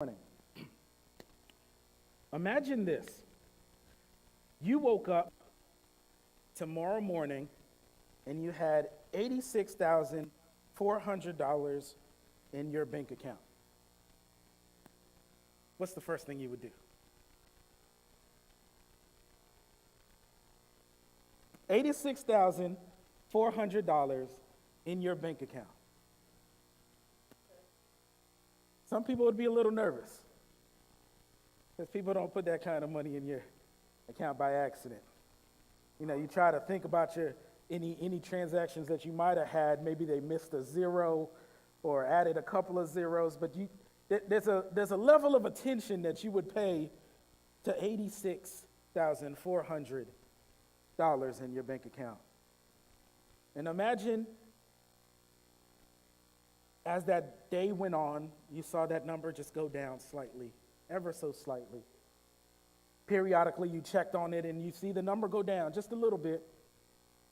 Morning. Imagine this. You woke up tomorrow morning and you had $86,400 in your bank account. What's the first thing you would do? $86,400 in your bank account. Some people would be a little nervous because people don't put that kind of money in your account by accident. You try to think about any transactions that you might have had. Maybe they missed a zero or added a couple of zeros, but there's a level of attention that you would pay to $86,400 in your bank account. And imagine as that day went on, you saw that number just go down slightly, ever so slightly. Periodically, you checked on it and you see the number go down just a little bit.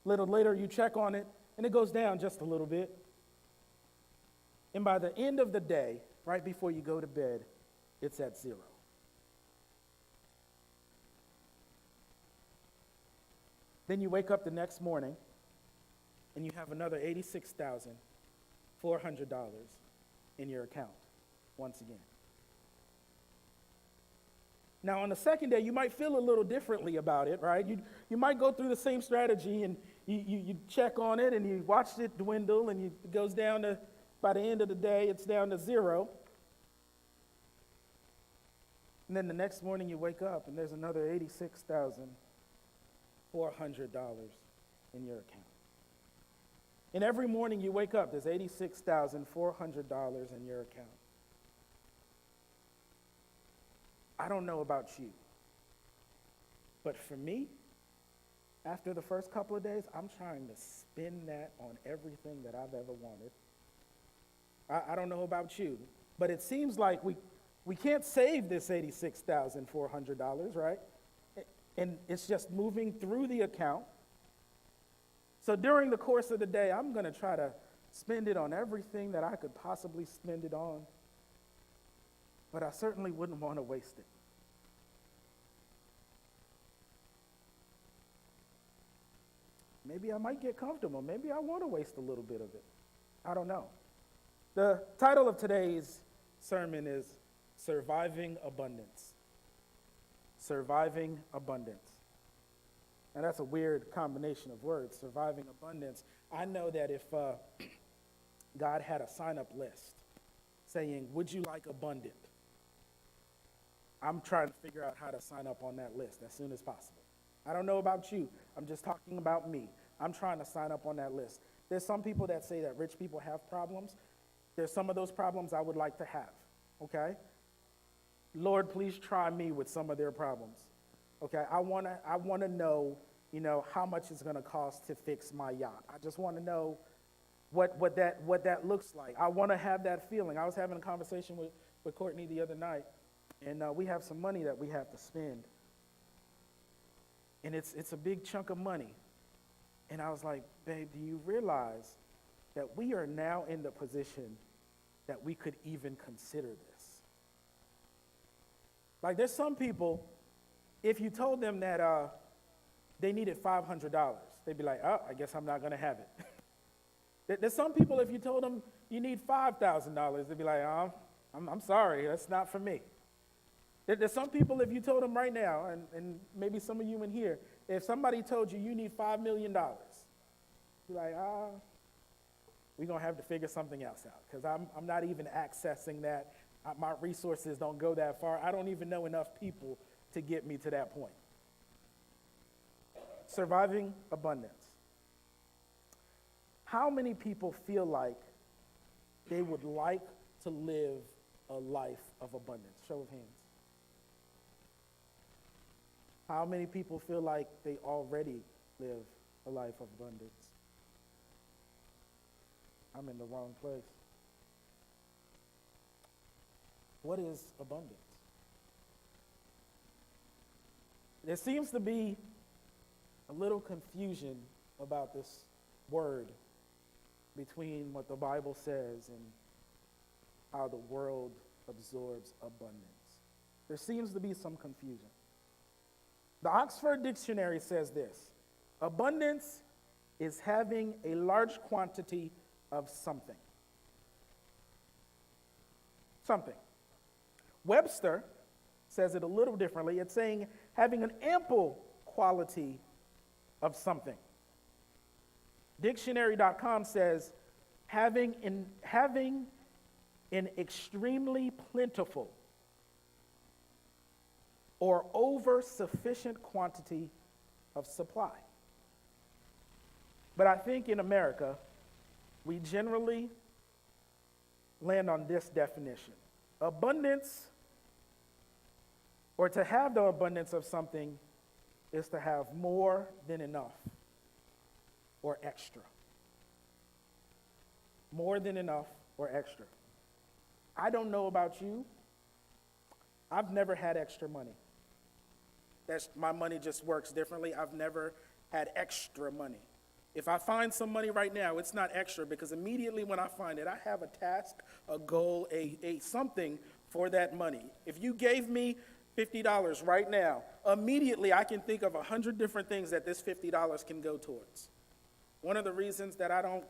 A little later, you check on it and it goes down just a little bit. And by the end of the day, right before you go to bed, it's at zero. Then you wake up the next morning and you have another $86,400 in your account once again. Now, on the second day, you might feel a little differently about it, right? You might go through the same strategy and you check on it and you watch it dwindle and it goes down to, by the end of the day, it's down to zero. And then the next morning you wake up and there's another $86,400 in your account. And every morning you wake up, there's $86,400 in your account. I don't know about you, but for me, after the first couple of days, I'm trying to spend that on everything that I've ever wanted. I don't know about you, but it seems like we can't save this $86,400, right? And it's just moving through the account. So during the course of the day, I'm going to try to spend it on everything that I could possibly spend it on, but I certainly wouldn't want to waste it. Maybe I might get comfortable. Maybe I want to waste a little bit of it. I don't know. The title of today's sermon is Surviving Abundance. Surviving Abundance. And that's a weird combination of words, surviving abundance. I know that if God had a sign-up list saying, would you like abundant? I'm trying to figure out how to sign up on that list as soon as possible. I don't know about you. I'm just talking about me. I'm trying to sign up on that list. There's some people that say that rich people have problems. There's some of those problems I would like to have, okay? Lord, please try me with some of their problems. Okay, I want to know, how much it's going to cost to fix my yacht. I just want to know what that looks like. I want to have that feeling. I was having a conversation with Courtney the other night, and we have some money that we have to spend. And it's a big chunk of money. And I was like, babe, do you realize that we are now in the position that we could even consider this? Like, there's some people, if you told them that they needed $500, they'd be like, oh, I guess I'm not going to have it. There's some people, if you told them you need $5,000, they'd be like, oh, I'm sorry, that's not for me. There's some people, if you told them right now, and maybe some of you in here, if somebody told you need $5 million, you're like, we're going to have to figure something else out because I'm not even accessing that. My resources don't go that far. I don't even know enough people to get me to that point. Surviving abundance. How many people feel like they would like to live a life of abundance? Show of hands. How many people feel like they already live a life of abundance? I'm in the wrong place. What is abundance? There seems to be a little confusion about this word between what the Bible says and how the world absorbs abundance. There seems to be some confusion. The Oxford Dictionary says this: abundance is having a large quantity of something. Something. Webster says it a little differently. It's saying having an ample quality of something. Dictionary.com says having an extremely plentiful or over sufficient quantity of supply. But I think in America, we generally land on this definition: abundance, or to have the abundance of something, is to have more than enough or extra. More than enough or extra. I don't know about you. I've never had extra money. My money just works differently. I've never had extra money. If I find some money right now, it's not extra, because immediately when I find it, I have a task, a goal, a something for that money. If you gave me $50 right now, immediately I can think of 100 different things that this $50 can go towards. One of the reasons that I don't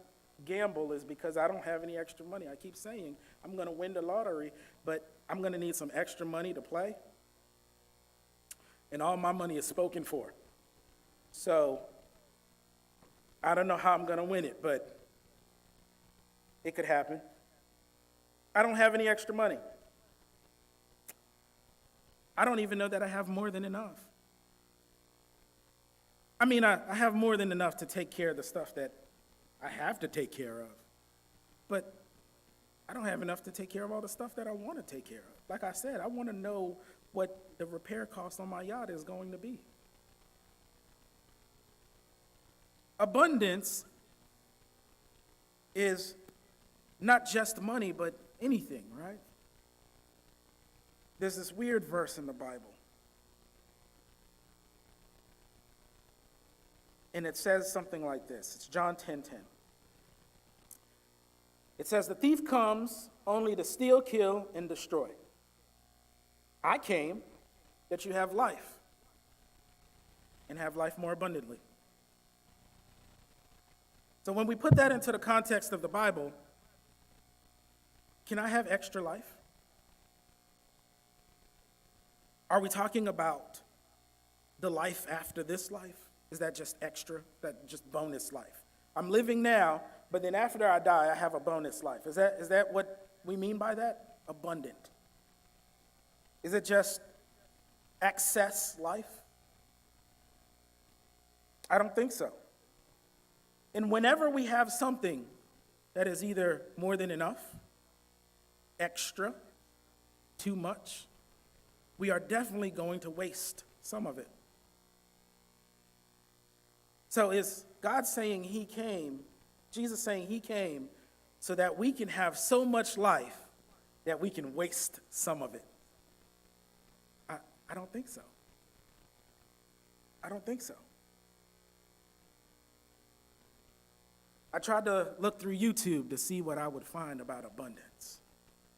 gamble is because I don't have any extra money. I keep saying I'm going to win the lottery, but I'm going to need some extra money to play. And all my money is spoken for. So I don't know how I'm going to win it, but it could happen. I don't have any extra money. I don't even know that I have more than enough. I mean, I have more than enough to take care of the stuff that I have to take care of. But I don't have enough to take care of all the stuff that I want to take care of. Like I said, I want to know what the repair cost on my yacht is going to be. Abundance is not just money, but anything, right? There's this weird verse in the Bible. And it says something like this. It's John 10:10. It says, "The thief comes only to steal, kill, and destroy. I came that you have life, and have life more abundantly." So when we put that into the context of the Bible, can I have extra life? Are we talking about the life after this life? Is that just extra? That just bonus life? I'm living now, but then after I die, I have a bonus life. Is that what we mean by that? Abundant. Is it just excess life? I don't think so. And whenever we have something that is either more than enough, extra, too much, we are definitely going to waste some of it. So is God saying he came, Jesus saying he came, so that we can have so much life that we can waste some of it? I don't think so. I don't think so. I tried to look through YouTube to see what I would find about abundance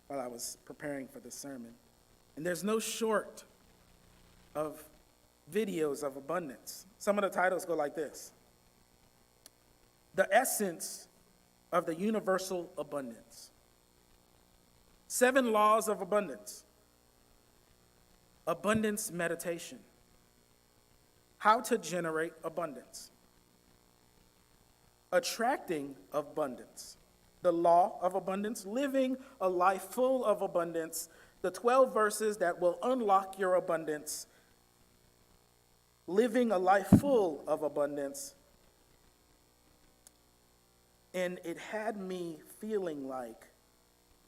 while I was preparing for this sermon. And there's no short of videos of abundance. Some of the titles go like this: The Essence of the Universal Abundance, 7 Laws of Abundance, Abundance Meditation, How to Generate Abundance, Attracting Abundance, The Law of Abundance, Living a Life Full of Abundance, the 12 verses that will unlock your abundance, Living a Life Full of Abundance. And it had me feeling like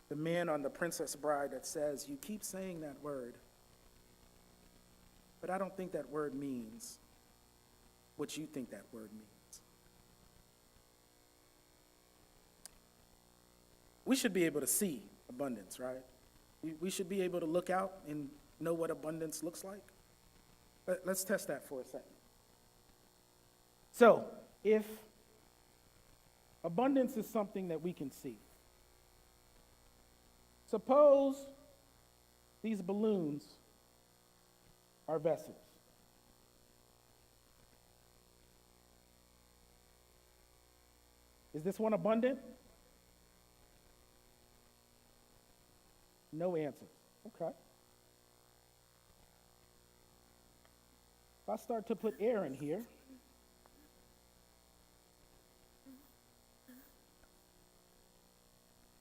the man on The Princess Bride that says, "You keep saying that word, but I don't think that word means what you think that word means." We should be able to see abundance, right? We should be able to look out and know what abundance looks like. Let's test that for a second. So, if abundance is something that we can see, suppose These balloons are vessels. Is this one abundant? No answers. Okay. If I start to put air in here,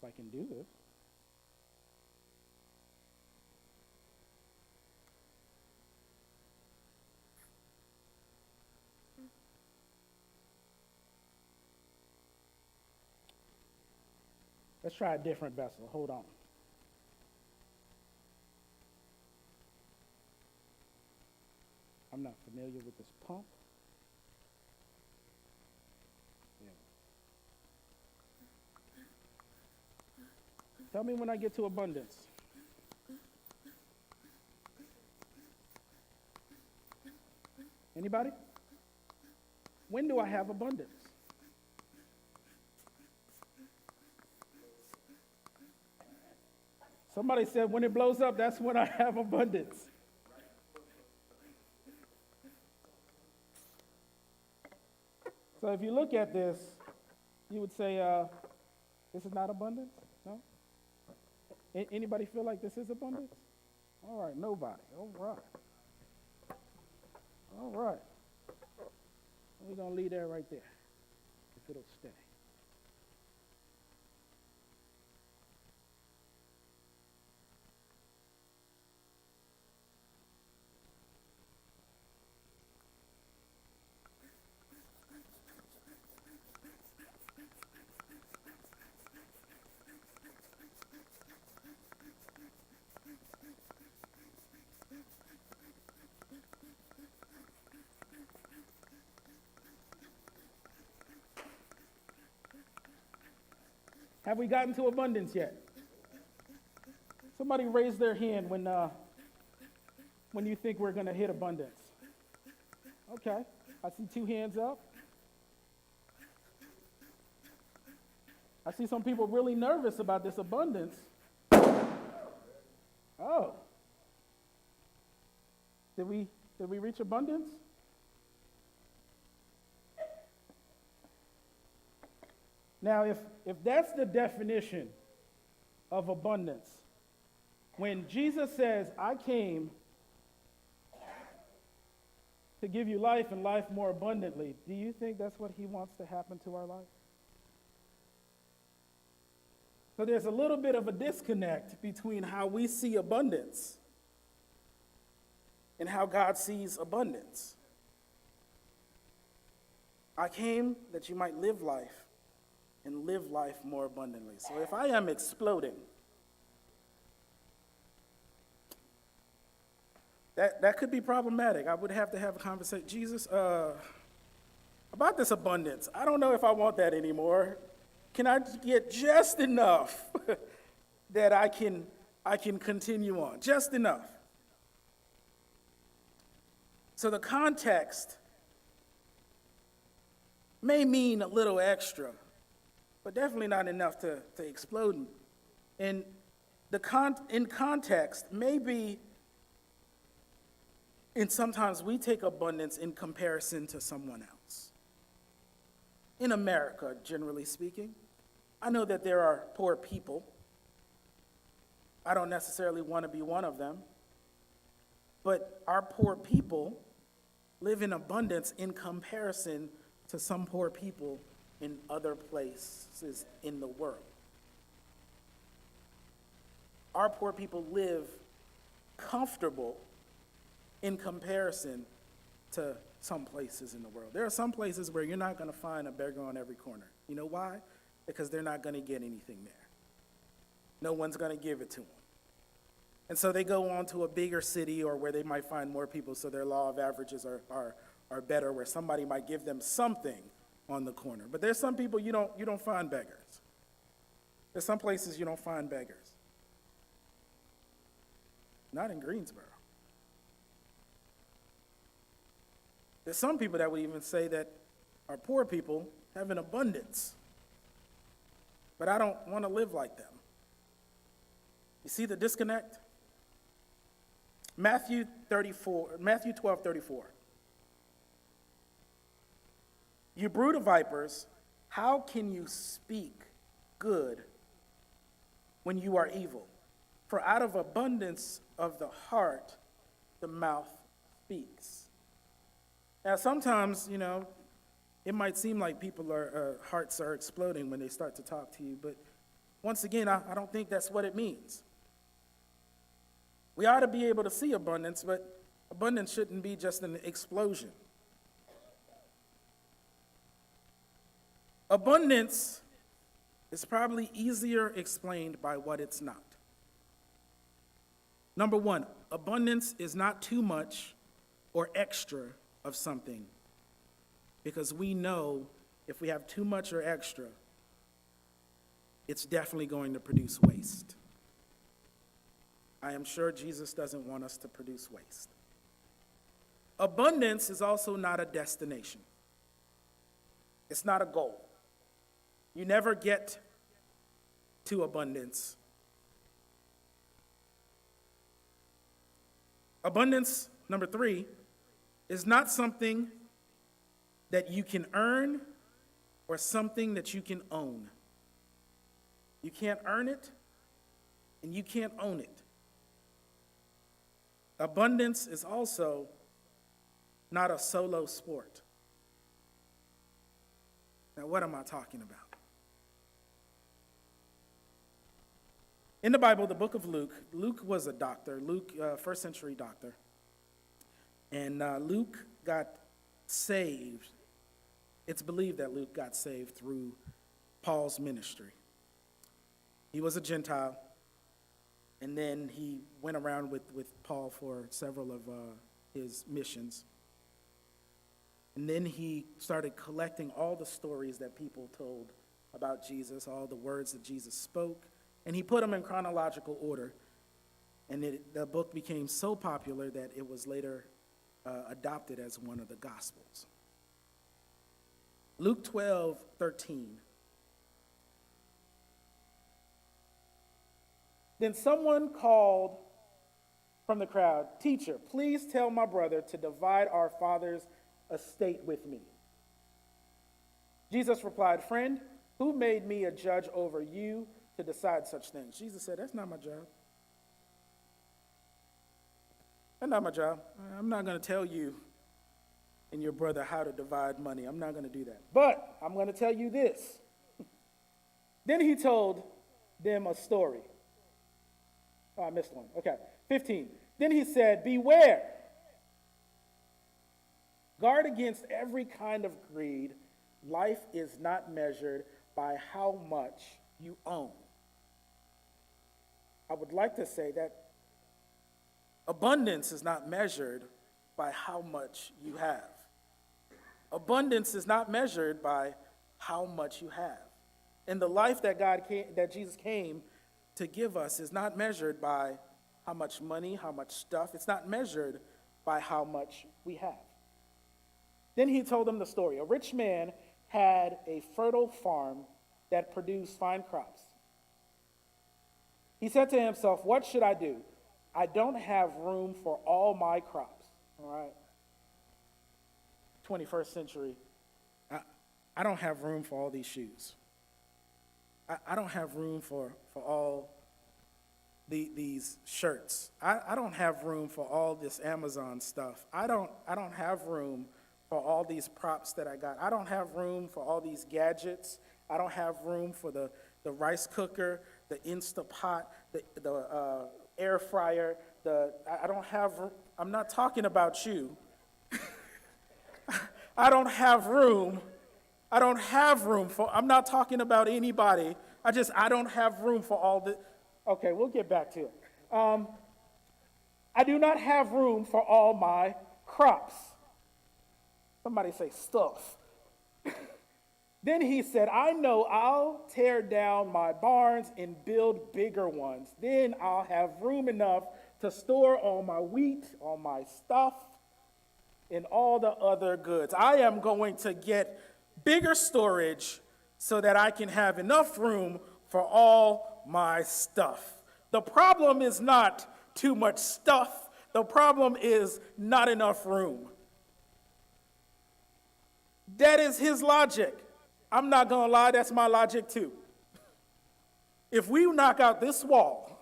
if I can do this, let's try a different vessel. Hold on. I'm not familiar with this pump. Yeah. Tell me when I get to abundance. Anybody? When do I have abundance? Somebody said when it blows up, that's when I have abundance. So if you look at this, you would say, this is not abundance? No? Anybody feel like this is abundance? All right, nobody. All right. All right. We're going to leave that right there, if it'll stay. Have we gotten to abundance yet? Somebody raise their hand when you think we're going to hit abundance. Okay, I see 2 hands up. I see some people really nervous about this abundance. Oh. Did we reach abundance? Now, if that's the definition of abundance, when Jesus says, I came to give you life and life more abundantly, do you think that's what he wants to happen to our life? So there's a little bit of a disconnect between how we see abundance and how God sees abundance. I came that you might live life and live life more abundantly. So if I am exploding, that could be problematic. I would have to have a conversation. Jesus, about this abundance, I don't know if I want that anymore. Can I get just enough that I can continue on? Just enough. So the context may mean a little extra, but definitely not enough to explode. And in context, maybe, and sometimes we take abundance in comparison to someone else. In America, generally speaking, I know that there are poor people. I don't necessarily want to be one of them. But our poor people live in abundance in comparison to some poor people in other places in the world. Our poor people live comfortable in comparison to some places in the world. There are some places where you're not going to find a beggar on every corner. You know why? Because they're not going to get anything there. No one's going to give it to them. And so they go on to a bigger city or where they might find more people, so their law of averages are better, where somebody might give them something on the corner. But there's some people you don't find beggars. There's some places you don't find beggars. Not in Greensboro. There's some people that would even say that our poor people have an abundance. But I don't want to live like them. You see the disconnect? Matthew 12:34. You brood of vipers, how can you speak good when you are evil? For out of abundance of the heart, the mouth speaks. Now, sometimes, it might seem like hearts are exploding when they start to talk to you, but once again, I don't think that's what it means. We ought to be able to see abundance, but abundance shouldn't be just an explosion. Abundance is probably easier explained by what it's not. Number one, abundance is not too much or extra of something, because we know if we have too much or extra, it's definitely going to produce waste. I am sure Jesus doesn't want us to produce waste. Abundance is also not a destination. It's not a goal. You never get to abundance. Abundance, number three, is not something that you can earn or something that you can own. You can't earn it, and you can't own it. Abundance is also not a solo sport. Now, what am I talking about? In the Bible, the book of Luke, Luke was a doctor, first century doctor. And Luke got saved. It's believed that Luke got saved through Paul's ministry. He was a Gentile, and then he went around with Paul for several of his missions. And then he started collecting all the stories that people told about Jesus, all the words that Jesus spoke, and he put them in chronological order. And the book became so popular that it was later adopted as one of the Gospels. Luke 12:13. Then someone called from the crowd, "Teacher, please tell my brother to divide our father's estate with me." Jesus replied, "Friend, who made me a judge over you to decide such things?" Jesus said, "That's not my job. That's not my job. I'm not going to tell you and your brother how to divide money. I'm not going to do that. But I'm going to tell you this." Then he told them a story. Oh, I missed one. Okay, 15. Then he said, "Beware. Guard against every kind of greed. Life is not measured by how much you own." I would like to say that abundance is not measured by how much you have. Abundance is not measured by how much you have. And the life that Jesus came to give us is not measured by how much money, how much stuff. It's not measured by how much we have. Then he told them the story. A rich man had a fertile farm that produced fine crops. He said to himself, "What should I do? I don't have room for all my crops." All right. 21st century. I don't have room for all these shoes. I don't have room for all these shirts. I don't have room for all this Amazon stuff. I don't have room for all these props that I got. I don't have room for all these gadgets. I don't have room for the rice cooker, the Instapot, the air fryer. I don't have. I'm not talking about you. I don't have room. I don't have room for. I'm not talking about anybody. I don't have room for all the. Okay, we'll get back to it. I do not have room for all my crops. Somebody say stuff. Then he said, "I know I'll tear down my barns and build bigger ones. Then I'll have room enough to store all my wheat, all my stuff, and all the other goods. I am going to get bigger storage so that I can have enough room for all my stuff." The problem is not too much stuff. The problem is not enough room. That is his logic. I'm not going to lie, that's my logic too. If we knock out this wall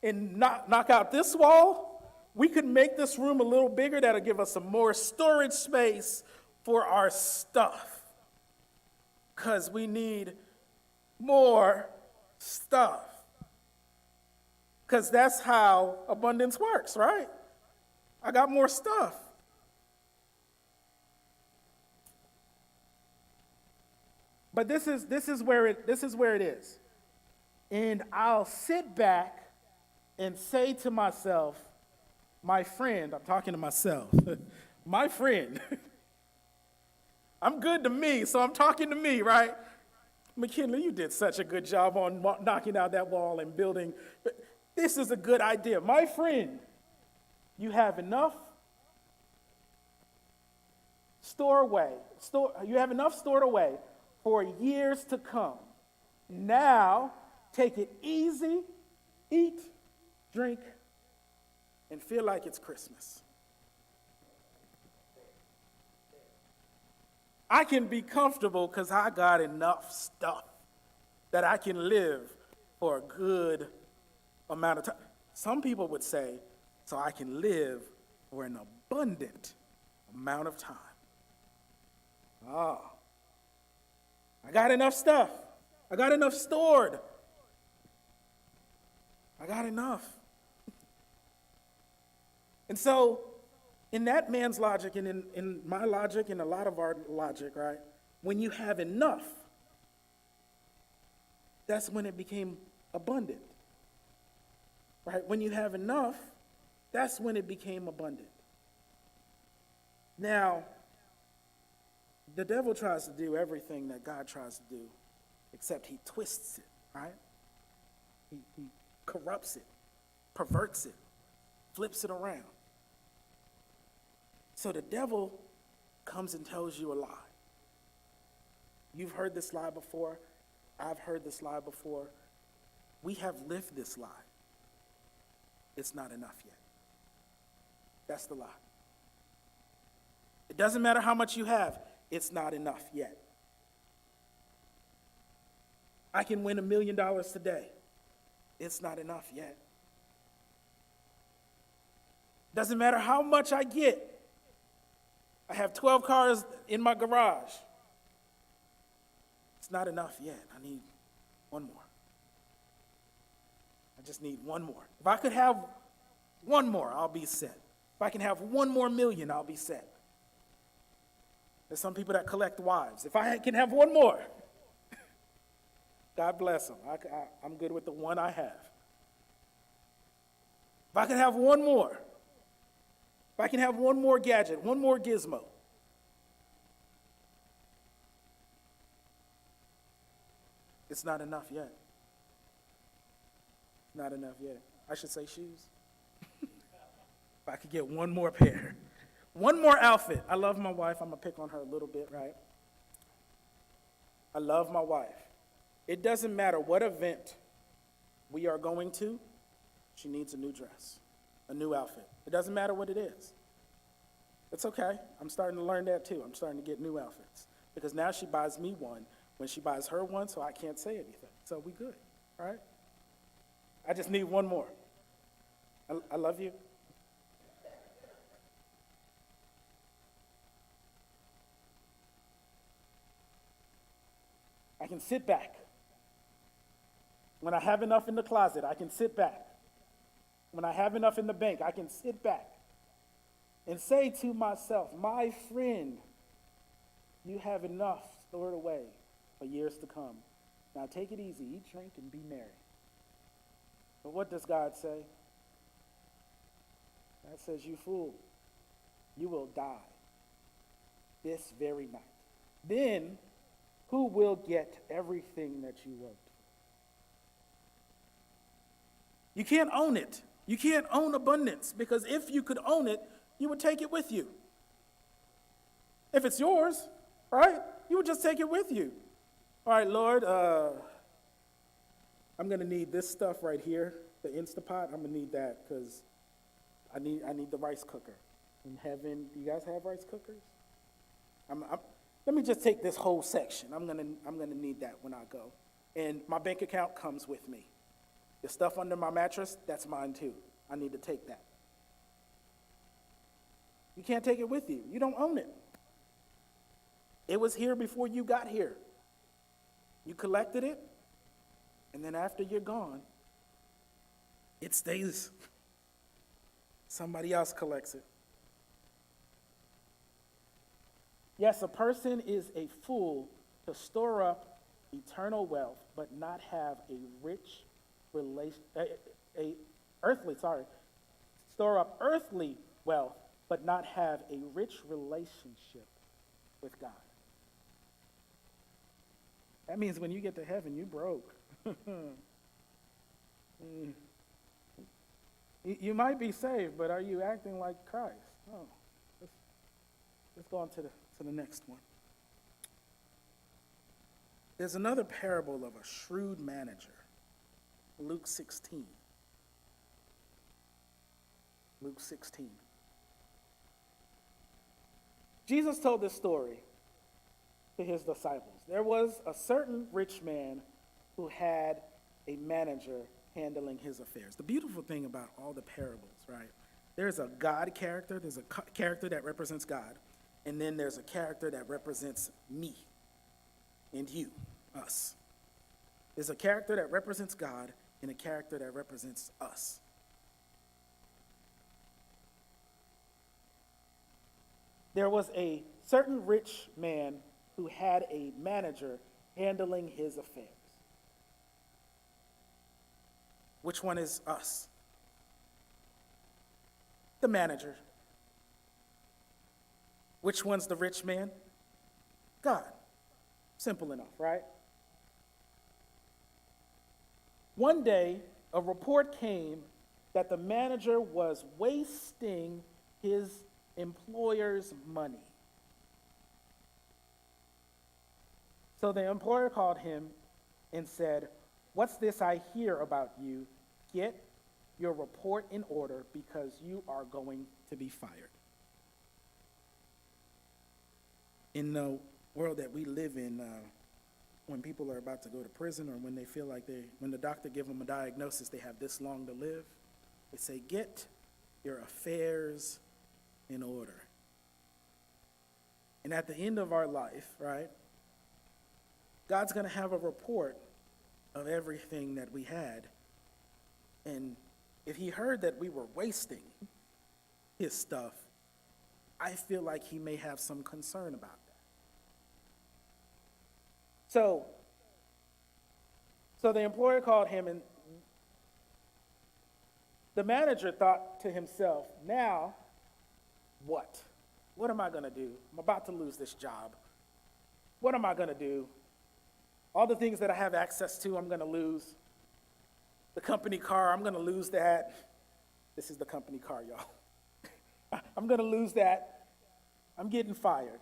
and knock out this wall, we could make this room a little bigger. That'll give us some more storage space for our stuff. Because we need more stuff. Because that's how abundance works, right? I got more stuff. But this is where it is. And I'll sit back and say to myself, my friend, I'm talking to myself, my friend, I'm good to me, so I'm talking to me, right? McKinley, you did such a good job on knocking out that wall and building. This is a good idea. My friend, you have enough stored away for years to come. Now, take it easy, eat, drink, and feel like it's Christmas. I can be comfortable because I got enough stuff that I can live for a good amount of time. Some people would say, so I can live for an abundant amount of time. Oh, I got enough stuff. I got enough stored. I got enough. And so, in that man's logic, and in my logic, and a lot of our logic, right? When you have enough, that's when it became abundant. Right? When you have enough, that's when it became abundant. Now, the devil tries to do everything that God tries to do, except he twists it, right? He corrupts it, perverts it, flips it around. So the devil comes and tells you a lie. You've heard this lie before. I've heard this lie before. We have lived this lie. It's not enough yet. That's the lie. It doesn't matter how much you have. It's not enough yet. I can win $1 million today. It's not enough yet. Doesn't matter how much I get. I have 12 cars in my garage. It's not enough yet. I need one more. I just need one more. If I could have one more, I'll be set. If I can have one more million, I'll be set. There's some people that collect wives. If I can have one more, God bless them. I'm good with the one I have. If I can have one more, if I can have one more gadget, one more gizmo, it's not enough yet. Not enough yet. I should say shoes. If I could get one more pair. One more outfit. I love my wife. I'm going to pick on her a little bit, right? I love my wife. It doesn't matter what event we are going to, she needs a new dress, a new outfit. It doesn't matter what it is. It's okay. I'm starting to learn that too. I'm starting to get new outfits. Because now she buys me one when she buys her one, so I can't say anything. So we good, all right? I just need one more. I love you. I can sit back. When I have enough in the closet, I can sit back. When I have enough in the bank, I can sit back and say to myself, my friend, you have enough stored away for years to come. Now take it easy, eat, drink, and be merry. But what does God say? God says, you fool, you will die this very night. Then who will get everything that you worked for? You can't own it. You can't own abundance, because if you could own it, you would take it with you. If it's yours, right, you would just take it with you. All right, Lord, I'm going to need this stuff right here, the Instapot. I'm going to need that because I need the rice cooker. In heaven, do you guys have rice cookers? Let me just take this whole section. I'm gonna need that when I go. And my bank account comes with me. The stuff under my mattress, that's mine too. I need to take that. You can't take it with you. You don't own it. It was here before you got here. You collected it, and then after you're gone, it stays. Somebody else collects it. Yes, a person is a fool to store up eternal wealth, but not have a rich store up earthly wealth, but not have a rich relationship with God. That means when you get to heaven, you broke. You might be saved, but are you acting like Christ? No. Let's go on to the next one. There's another parable of a shrewd manager. Luke 16. Luke 16. Jesus told this story to his disciples. There was a certain rich man who had a manager handling his affairs. The beautiful thing about all the parables, right? There's a God character, there's a character that represents God, and then there's a character that represents me and you, us. There's a character that represents God and a character that represents us. There was a certain rich man who had a manager handling his affairs. Which one is us? The manager. Which one's the rich man? God. Simple enough, right? One day, a report came that the manager was wasting his employer's money. So the employer called him and said, "What's this I hear about you? Get your report in order because you are going to be fired." In the world that we live in, when people are about to go to prison or when they feel like when the doctor gives them a diagnosis, they have this long to live, they say, "Get your affairs in order." And at the end of our life, right, God's going to have a report of everything that we had. And if he heard that we were wasting his stuff, I feel like he may have some concern about that. So the employer called him, and the manager thought to himself, now what? What am I going to do? I'm about to lose this job. What am I going to do? All the things that I have access to, I'm going to lose. The company car, I'm going to lose that. This is the company car, y'all. I'm going to lose that. I'm getting fired.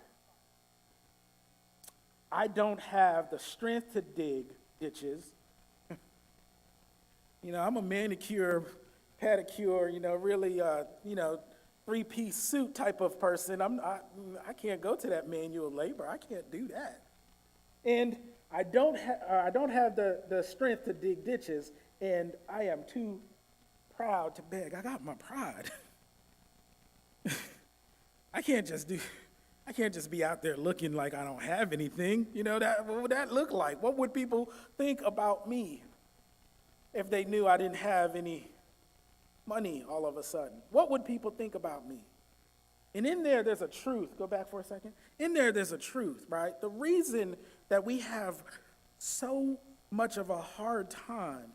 I don't have the strength to dig ditches. I'm a manicure, pedicure, really, three-piece suit type of person. I can't go to that manual labor. I can't do that. And I don't have the strength to dig ditches, and I am too proud to beg. I got my pride. I can't just be out there looking like I don't have anything. What would that look like? What would people think about me if they knew I didn't have any money all of a sudden? What would people think about me? And in there's a truth. Go back for a second. There's a truth, right? The reason that we have so much of a hard time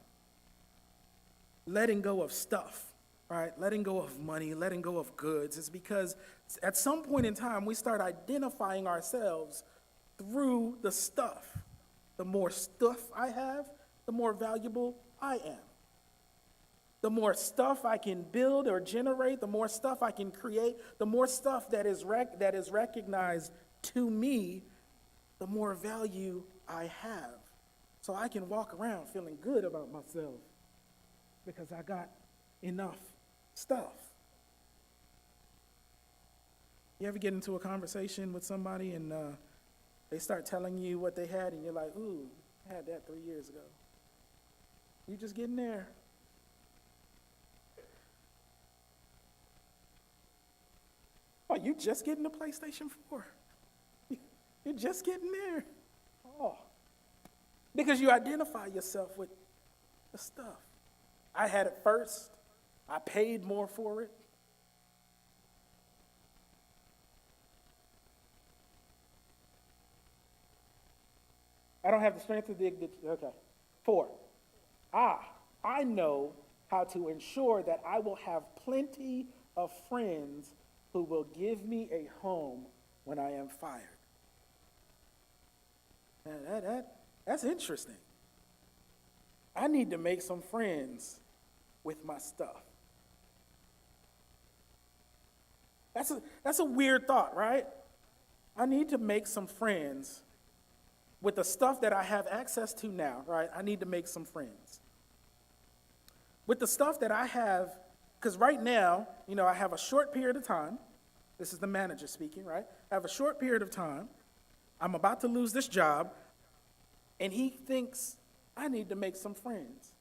letting go of stuff, right? Letting go of money, letting go of goods is because at some point in time we start identifying ourselves through the stuff. The more stuff I have, the more valuable I am. The more stuff I can build or generate, the more stuff I can create, the more stuff that is recognized to me, the more value I have. So I can walk around feeling good about myself because I got enough stuff. You ever get into a conversation with somebody and they start telling you what they had and you're like, ooh, I had that 3 years ago. You just getting there. Oh, you just getting a PlayStation 4. You're just getting there. Oh. Because you identify yourself with the stuff. I had it first. I paid more for it. I don't have the strength to dig the, okay. 4, I know how to ensure that I will have plenty of friends who will give me a home when I am fired. Now, that's interesting. I need to make some friends with my stuff. That's a weird thought, right? I need to make some friends with the stuff that I have access to now, right? I need to make some friends. With the stuff that I have, because right now, I have a short period of time. This is the manager speaking, right? I have a short period of time. I'm about to lose this job, and he thinks I need to make some friends.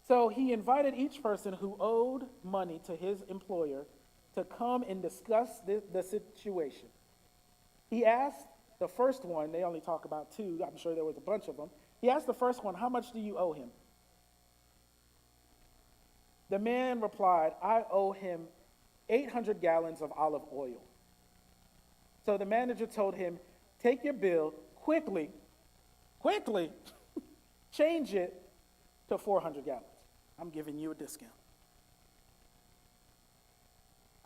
So he invited each person who owed money to his employer to come and discuss the situation. He asked the first one, they only talk about 2, I'm sure there was a bunch of them. He asked the first one, how much do you owe him? The man replied, I owe him 800 gallons of olive oil. So the manager told him, take your bill, quickly, change it to 400 gallons. I'm giving you a discount.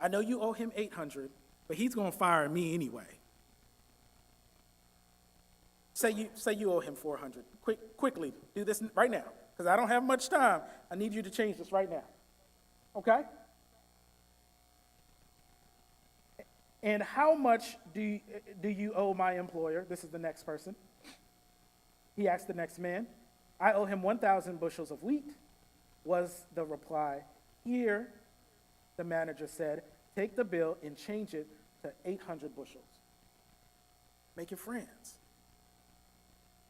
I know you owe him 800, but he's going to fire me anyway. Say you owe him 400. Quickly, do this right now, because I don't have much time. I need you to change this right now. Okay? And how much do you owe my employer? This is the next person. He asked the next man. I owe him 1,000 bushels of wheat, was the reply. Here, the manager said, take the bill and change it to 800 bushels. Make your friends.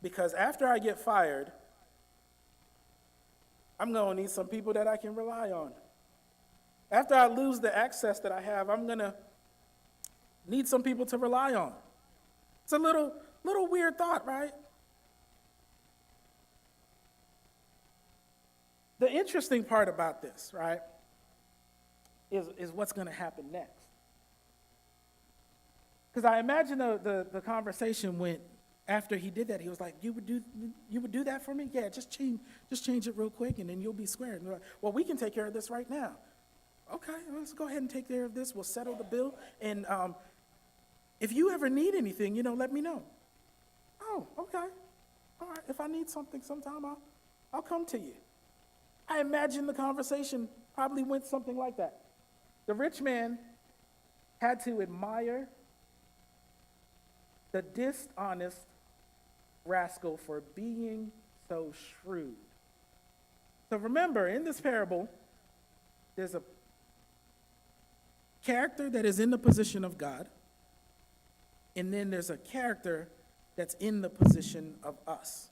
Because after I get fired, I'm going to need some people that I can rely on. After I lose the access that I have, I'm going to need some people to rely on. It's a little weird thought, right? The interesting part about this, right, is what's going to happen next. Because I imagine the conversation went, after he did that, he was like, you would do that for me? Yeah, just change it real quick, and then you'll be squared. And they're like, well, we can take care of this right now. Okay, let's go ahead and take care of this. We'll settle the bill, and if you ever need anything, let me know. Oh, okay. All right, if I need something sometime, I'll come to you. I imagine the conversation probably went something like that. The rich man had to admire the dishonest rascal for being so shrewd. So remember, in this parable, there's a character that is in the position of God, and then there's a character that's in the position of us.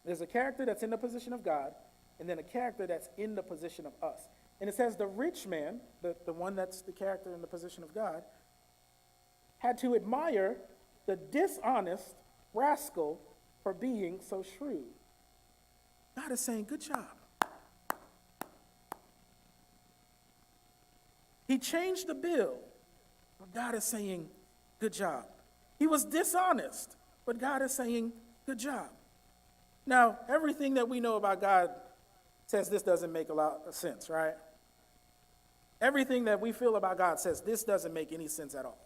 There's a character that's in the position of God, and then a character that's in the position of us. And it says the rich man, the one that's the character in the position of God, had to admire the dishonest rascal for being so shrewd. God is saying, good job. He changed the bill, but God is saying, good job. He was dishonest, but God is saying, good job. Now, everything that we know about God says this doesn't make a lot of sense, right? Everything that we feel about God says this doesn't make any sense at all.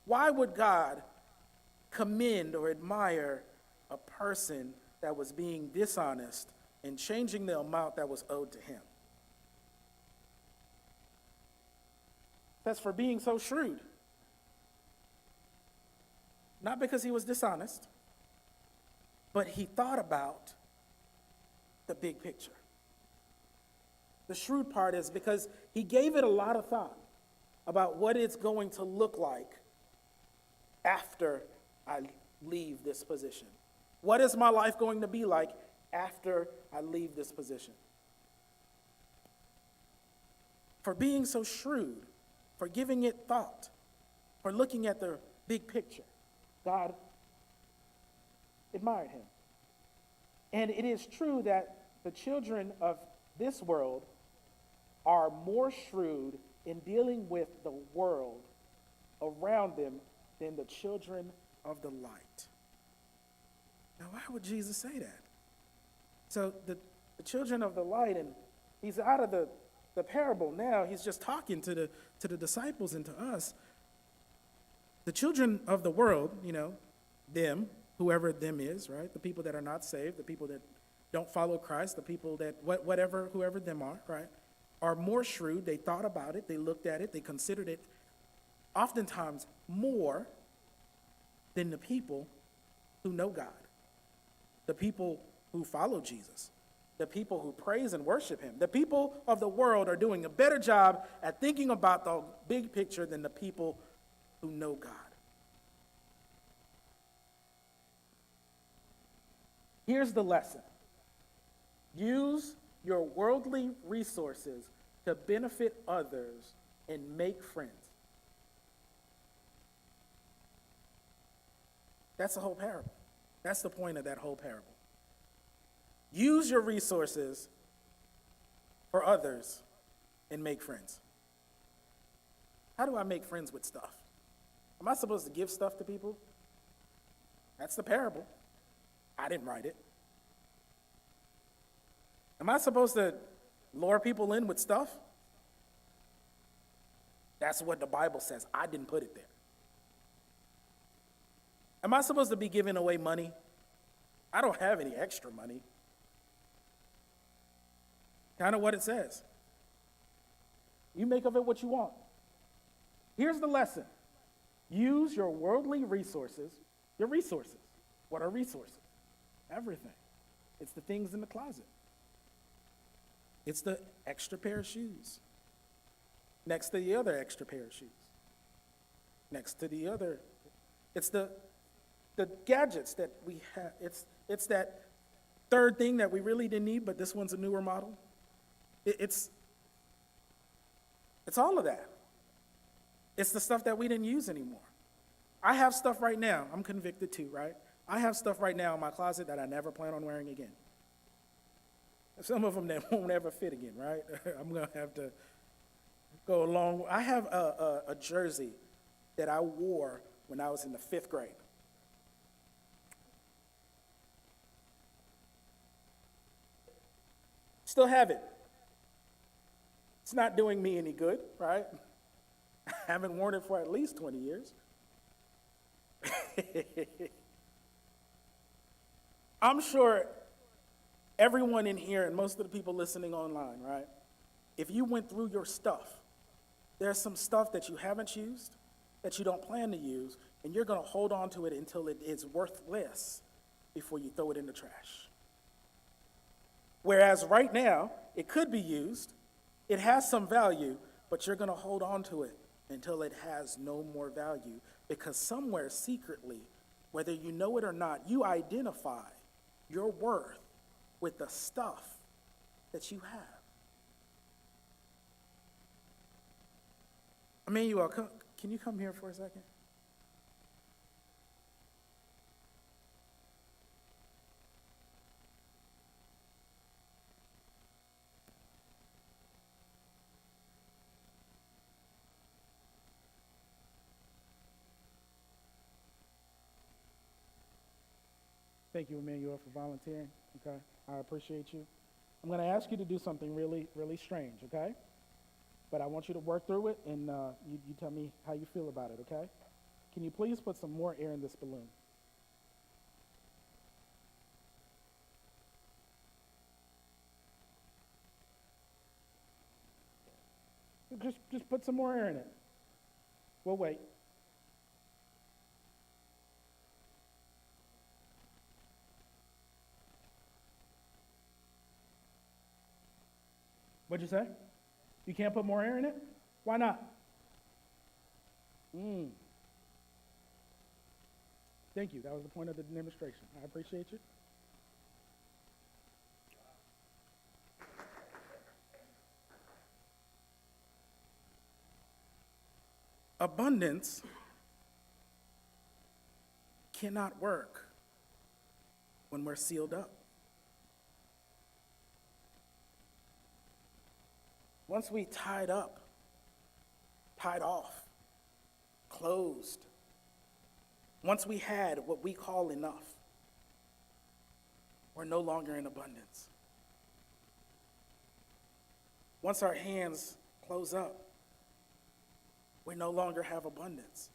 Why would God commend or admire a person that was being dishonest and changing the amount that was owed to him? That's for being so shrewd. Not because he was dishonest, but he thought about the big picture. The shrewd part is because he gave it a lot of thought about what it's going to look like after I leave this position. What is my life going to be like after I leave this position? For being so shrewd, for giving it thought, for looking at the big picture, God admired him. And it is true that the children of this world are more shrewd in dealing with the world around them than the children of the light. Now, why would Jesus say that? So the children of the light, and he's out of the parable now, he's just talking to the disciples and to us. The children of the world, them, whoever them is, right? The people that are not saved, the people that don't follow Christ, the people that, whoever them are more shrewd. They thought about it, they looked at it, they considered it oftentimes more than the people who know God, the people who follow Jesus, the people who praise and worship him. The people of the world are doing a better job at thinking about the big picture than the people who know God. Here's the lesson. Use your worldly resources to benefit others and make friends. That's the whole parable. That's the point of that whole parable. Use your resources for others and make friends. How do I make friends with stuff? Am I supposed to give stuff to people? That's the parable. I didn't write it. Am I supposed to lure people in with stuff? That's what the Bible says. I didn't put it there. Am I supposed to be giving away money? I don't have any extra money. Kind of what it says. You make of it what you want. Here's the lesson. Use your worldly resources, your resources. What are resources? Everything. It's the things in the closet. It's the extra pair of shoes next to the other extra pair of shoes. Next to the other, it's the gadgets that we have. It's that third thing that we really didn't need, but this one's a newer model. It's all of that. It's the stuff that we didn't use anymore. I have stuff right now. I'm convicted too, right? I have stuff right now in my closet that I never plan on wearing again. Some of them that won't ever fit again, right? I'm going to have to go along. I have a jersey that I wore when I was in the 5th grade. Still have it. It's not doing me any good, right? I haven't worn it for at least 20 years. I'm sure everyone in here and most of the people listening online, right? If you went through your stuff, there's some stuff that you haven't used, that you don't plan to use, and you're going to hold on to it until it is worthless before you throw it in the trash. Whereas right now, it could be used, it has some value, but you're going to hold on to it until it has no more value, because somewhere secretly, whether you know it or not, you identify your worth with the stuff that you have. Emmanuel, can you come here for a second? Thank you, Emmanuel, for volunteering, okay? I appreciate you. I'm going to ask you to do something really, really strange, okay? But I want you to work through it, and you tell me how you feel about it, okay? Can you please put some more air in this balloon? Just put some more air in it. We'll wait. What'd you say? You can't put more air in it? Why not? Thank you. That was the point of the demonstration. I appreciate you. Abundance cannot work when we're sealed up. Once we tied up, tied off, closed, once we had what we call enough, we're no longer in abundance. Once our hands close up, we no longer have abundance.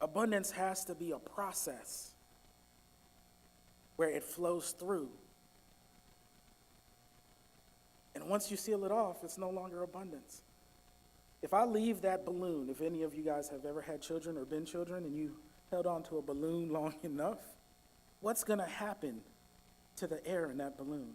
Abundance has to be a process where it flows through. And once you seal it off, it's no longer abundance. If I leave that balloon, if any of you guys have ever had children or been children and you held on to a balloon long enough, what's going to happen to the air in that balloon?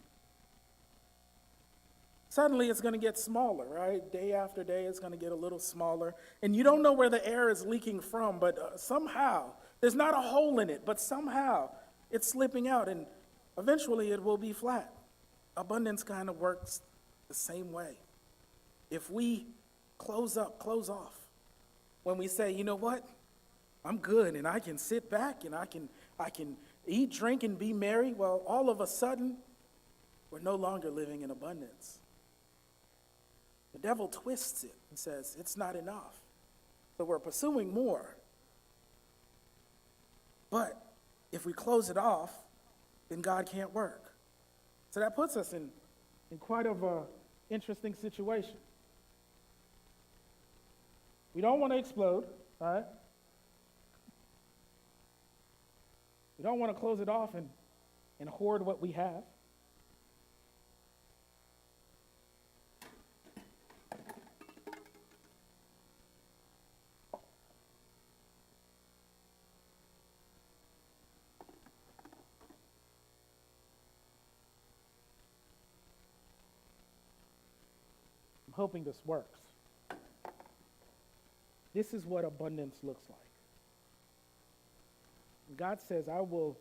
Suddenly it's going to get smaller, right? Day after day it's going to get a little smaller. And you don't know where the air is leaking from, but somehow, there's not a hole in it, but somehow it's slipping out and eventually it will be flat. Abundance kind of works the same way. If we close up, close off, when we say, you know what, I'm good and I can sit back and I can eat, drink, and be merry, well, all of a sudden, we're no longer living in abundance. The devil twists it and says, it's not enough. So we're pursuing more. But if we close it off, then God can't work. So that puts us in quite of an interesting situation. We don't want to explode, all right? We don't want to close it off and hoard what we have. I'm hoping this works. This is what abundance looks like. God says, I will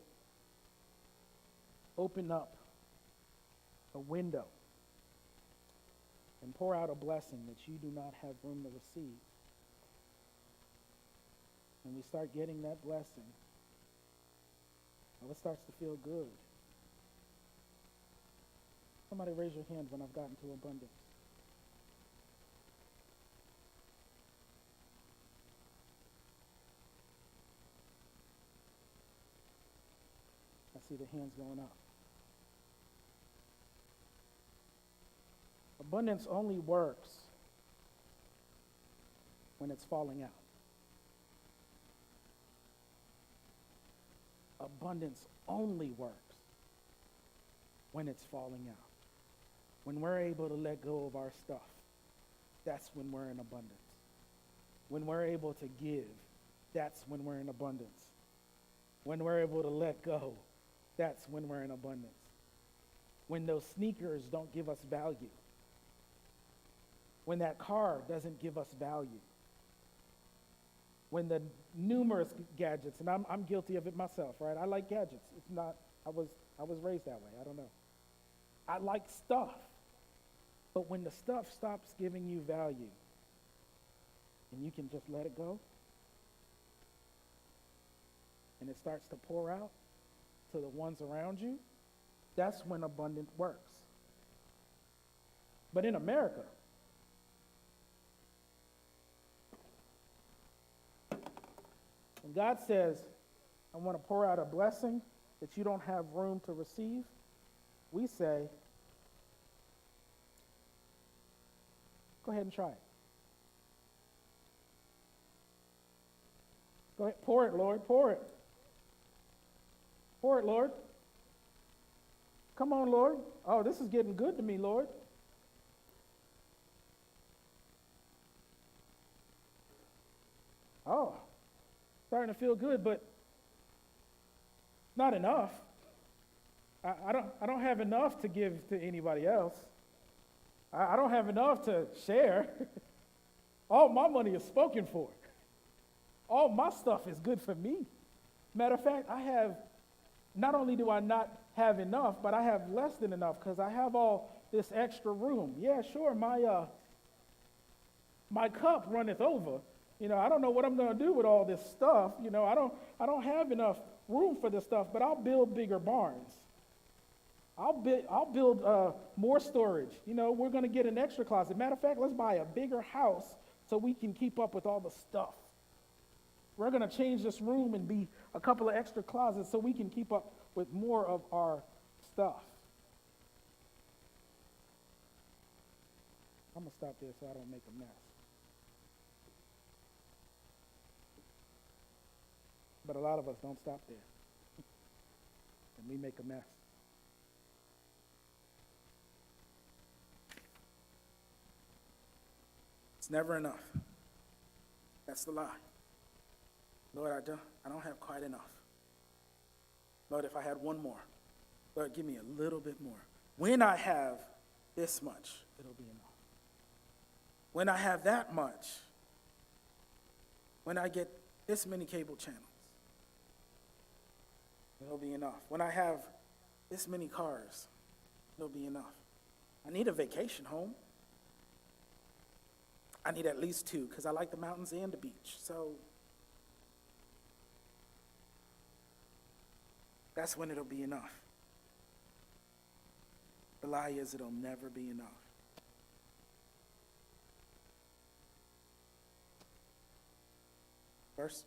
open up a window and pour out a blessing that you do not have room to receive. When we start getting that blessing, well, it starts to feel good. Somebody raise your hand when I've gotten to abundance. I see the hands going up. Abundance only works when it's falling out. Abundance only works when it's falling out. When we're able to let go of our stuff, that's when we're in abundance. When we're able to give, that's when we're in abundance. When we're able to let go, that's when we're in abundance. When those sneakers don't give us value. When that car doesn't give us value. When the numerous gadgets, and I'm guilty of it myself, right? I like gadgets. It's not, I was raised that way. I don't know. I like stuff. But when the stuff stops giving you value and you can just let it go and it starts to pour out to the ones around you, that's when abundance works. But in America, when God says, I want to pour out a blessing that you don't have room to receive, we say, go ahead and try it. Go ahead, pour it, Lord, pour it. Pour it, Lord. Come on, Lord. Oh, this is getting good to me, Lord. Oh, starting to feel good, but not enough. I don't have enough to give to anybody else. I don't have enough to share. All my money is spoken for. All my stuff is good for me. Matter of fact, not only do I not have enough, but I have less than enough because I have all this extra room. Yeah, sure, my cup runneth over. I don't know what I'm going to do with all this stuff. I don't have enough room for this stuff, but I'll build bigger barns. I'll build more storage. We're going to get an extra closet. Matter of fact, let's buy a bigger house so we can keep up with all the stuff. We're going to change this room and be a couple of extra closets so we can keep up with more of our stuff. I'm going to stop there so I don't make a mess. But a lot of us don't stop there. And we make a mess. It's never enough. That's the lie. Lord, I don't have quite enough. Lord, if I had one more, Lord, give me a little bit more. When I have this much, it'll be enough. When I have that much, when I get this many cable channels, it'll be enough. When I have this many cars, it'll be enough. I need a vacation home. I need at least 2 because I like the mountains and the beach. So that's when it'll be enough. The lie is it'll never be enough. Verse.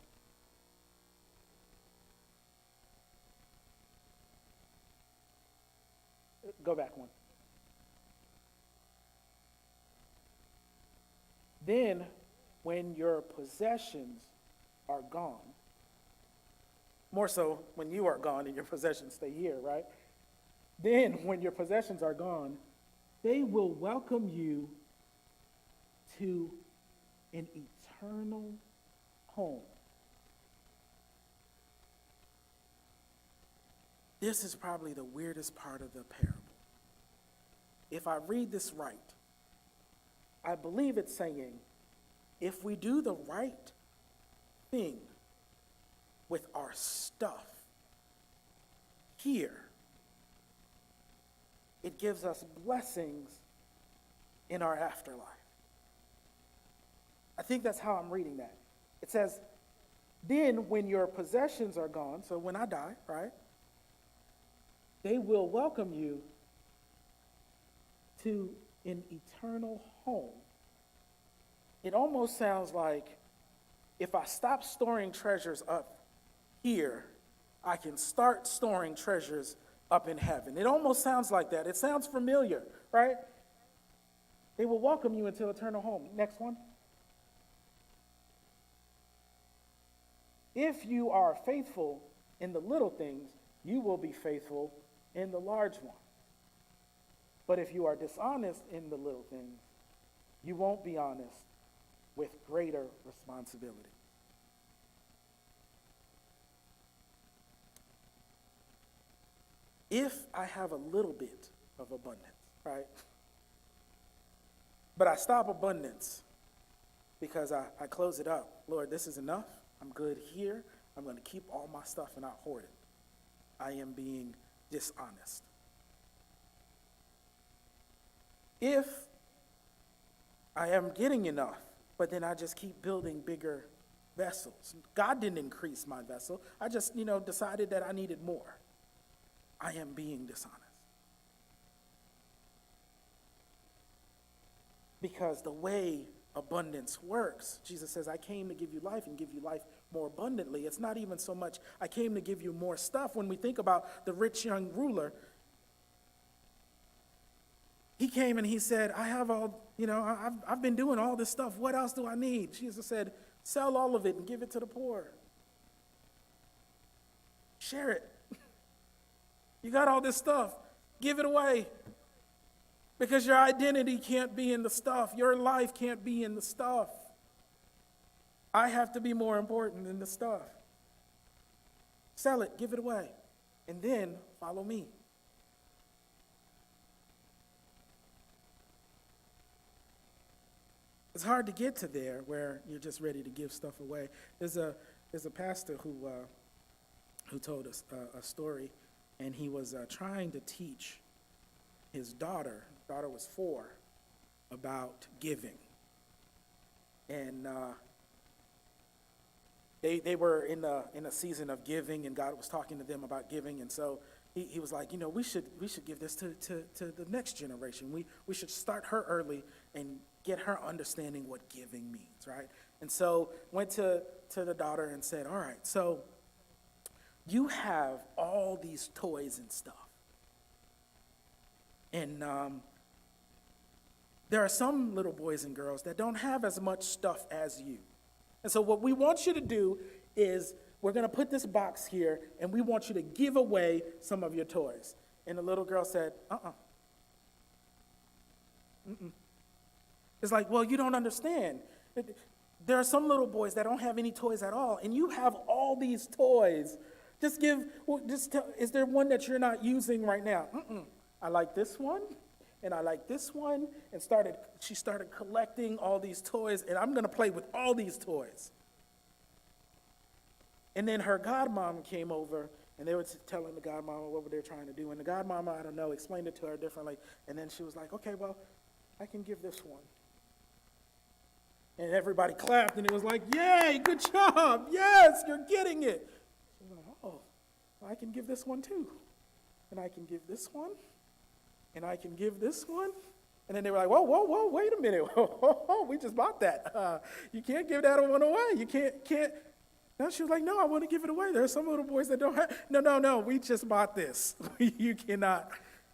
Go back one. Then, when your possessions are gone, more so when you are gone and your possessions stay here, right? Then, when your possessions are gone, they will welcome you to an eternal home. This is probably the weirdest part of the parable. If I read this right, I believe it's saying, if we do the right thing with our stuff here, it gives us blessings in our afterlife. I think that's how I'm reading that. It says, then when your possessions are gone, so when I die, right, they will welcome you to an eternal home. It almost sounds like if I stop storing treasures up here, I can start storing treasures up in heaven. It almost sounds like that. It sounds familiar, right? They will welcome you into eternal home. Next one. If you are faithful in the little things, you will be faithful in the large one. But if you are dishonest in the little things, you won't be honest with greater responsibility. If I have a little bit of abundance, right? But I stop abundance because I close it up. Lord, this is enough. I'm good here. I'm going to keep all my stuff and not hoard it. I am being dishonest. If I am getting enough, but then I just keep building bigger vessels. God didn't increase my vessel. I just, decided that I needed more. I am being dishonest. Because the way abundance works, Jesus says, I came to give you life and give you life more abundantly. It's not even so much, I came to give you more stuff. When we think about the rich young ruler, he came and he said, I have all, I've been doing all this stuff. What else do I need? Jesus said, sell all of it and give it to the poor. Share it. You got all this stuff. Give it away. Because your identity can't be in the stuff. Your life can't be in the stuff. I have to be more important than the stuff. Sell it, give it away, and then follow me. It's hard to get to there where you're just ready to give stuff away. There's a pastor who told us a story, and he was trying to teach his daughter was 4, about giving. And they were in a season of giving, and God was talking to them about giving, and so he was like, we should give this to the next generation. We should start her early and get her understanding what giving means, right? And so went to the daughter and said, all right, so you have all these toys and stuff. And there are some little boys and girls that don't have as much stuff as you. And so what we want you to do is we're going to put this box here, and we want you to give away some of your toys. And the little girl said, It's like, well, you don't understand. There are some little boys that don't have any toys at all, and you have all these toys. Is there one that you're not using right now? I like this one, and I like this one, and she started collecting all these toys, and I'm going to play with all these toys. And then her godmom came over, and they were telling the godmama what they were trying to do, and the godmama, I don't know, explained it to her differently, and then she was like, okay, well, I can give this one. And everybody clapped, and it was like, yay, good job, yes, you're getting it. She was like, oh, well, I can give this one too, and I can give this one, and I can give this one. And then they were like, whoa, wait a minute, we just bought that. You can't give that one away, you can't. No, she was like, no, I want to give it away. There are some little boys that don't have, no, we just bought this. You cannot.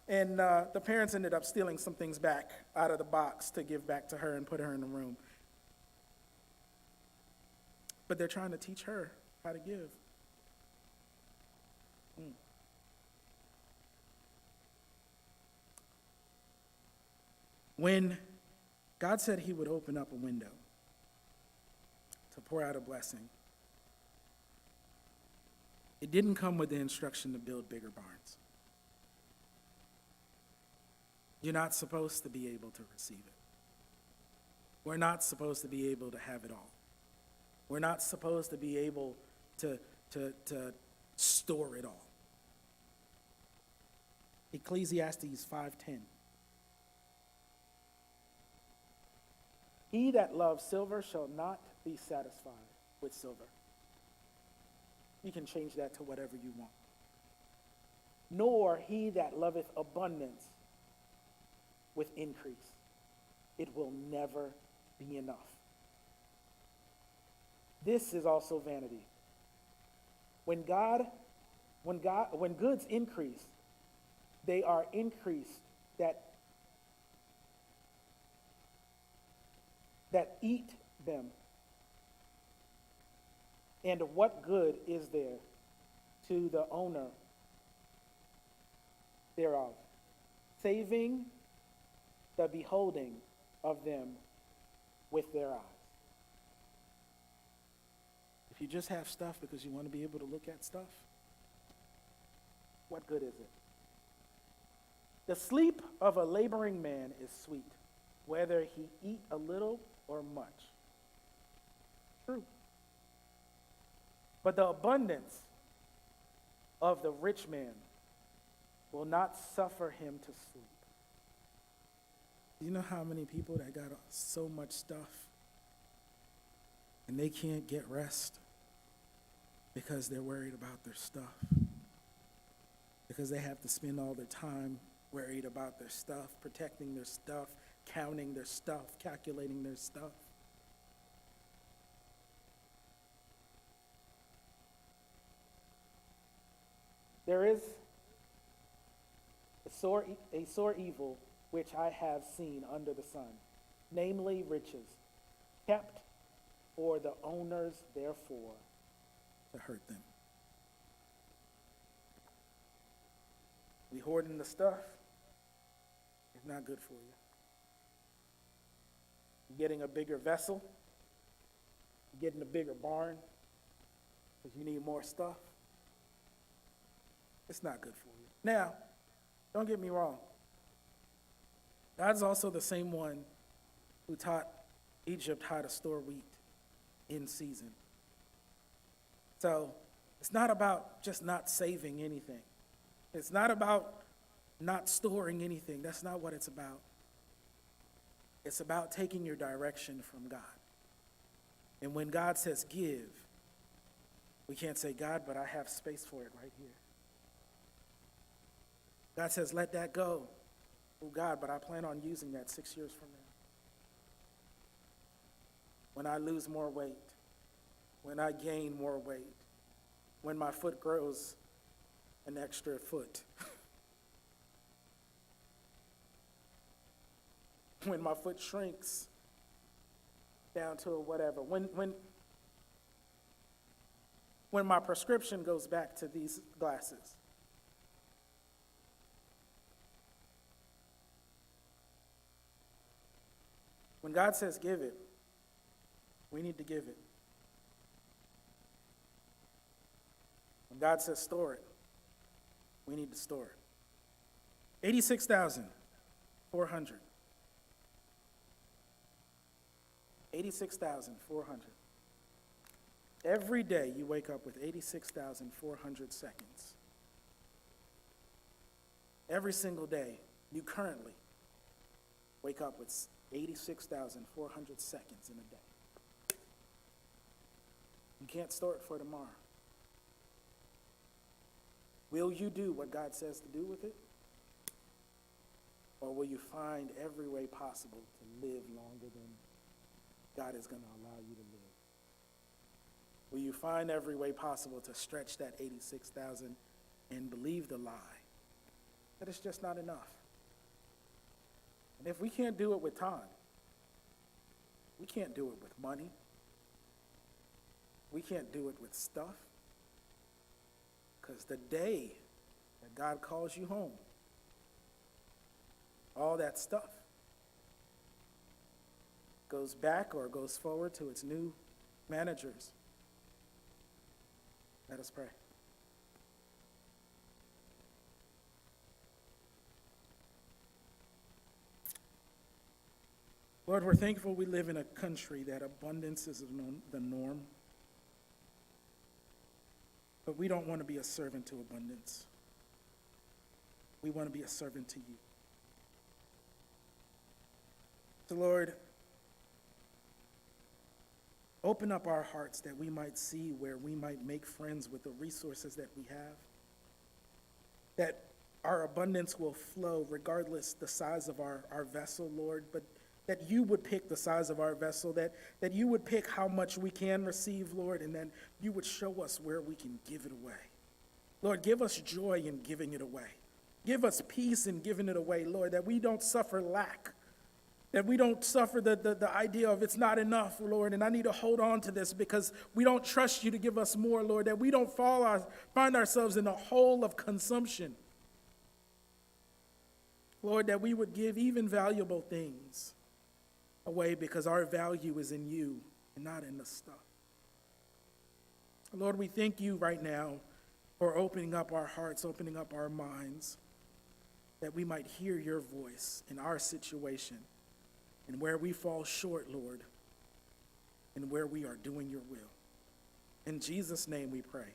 And the parents ended up stealing some things back out of the box to give back to her and put her in the room. But they're trying to teach her how to give. When God said he would open up a window to pour out a blessing, it didn't come with the instruction to build bigger barns. You're not supposed to be able to receive it. We're not supposed to be able to have it all. We're not supposed to be able to store it all. Ecclesiastes 5:10. He that loves silver shall not be satisfied with silver. You can change that to whatever you want. Nor he that loveth abundance with increase. It will never be enough. This is also vanity. When goods increase, they are increased that eat them. And what good is there to the owner thereof, saving the beholding of them with their eyes? If you just have stuff because you want to be able to look at stuff, what good is it? The sleep of a laboring man is sweet, whether he eat a little or much. True. But the abundance of the rich man will not suffer him to sleep. You know how many people that got so much stuff and they can't get rest because they're worried about their stuff? Because they have to spend all their time worried about their stuff, protecting their stuff, counting their stuff, calculating their stuff. There is a sore evil which I have seen under the sun, namely riches, kept for the owners therefore to hurt them. We hoarding the stuff, it's not good for you. Getting a bigger vessel, getting a bigger barn, because you need more stuff, it's not good for you. Now, don't get me wrong. God's also the same one who taught Egypt how to store wheat in season. So it's not about just not saving anything. It's not about not storing anything. That's not what it's about. It's about taking your direction from God. And when God says give, we can't say, God, but I have space for it right here. God says, let that go. Oh, God, but I plan on using that 6 years from now. When I lose more weight, when I gain more weight, when my foot grows an extra foot, when my foot shrinks down to a whatever, when my prescription goes back to these glasses. When God says give it, we need to give it. When God says store it, we need to store it. 86,400. 86,400. Every day you wake up with 86,400 seconds. Every single day you currently wake up with 86,400 seconds in a day. You can't store it for tomorrow. Will you do what God says to do with it? Or will you find every way possible to live longer than God is going to allow you to live? Will you find every way possible to stretch that 86,000 and believe the lie that it's just not enough? And if we can't do it with time, we can't do it with money. We can't do it with stuff. Because the day that God calls you home, all that stuff goes back or goes forward to its new managers. Let us pray. Lord, we're thankful we live in a country that abundance is the norm. But we don't want to be a servant to abundance. We want to be a servant to you. So, Lord, open up our hearts that we might see where we might make friends with the resources that we have. That our abundance will flow regardless the size of our vessel, Lord, but that you would pick the size of our vessel, that you would pick how much we can receive, Lord, and then you would show us where we can give it away. Lord, give us joy in giving it away. Give us peace in giving it away, Lord, that we don't suffer lack, that we don't suffer the idea of it's not enough, Lord, and I need to hold on to this because we don't trust you to give us more, Lord, that we don't find ourselves in a hole of consumption. Lord, that we would give even valuable things away because our value is in you and not in the stuff. Lord, we thank you right now for opening up our hearts, opening up our minds, that we might hear your voice in our situation and where we fall short, Lord, and where we are doing your will. In Jesus' name we pray.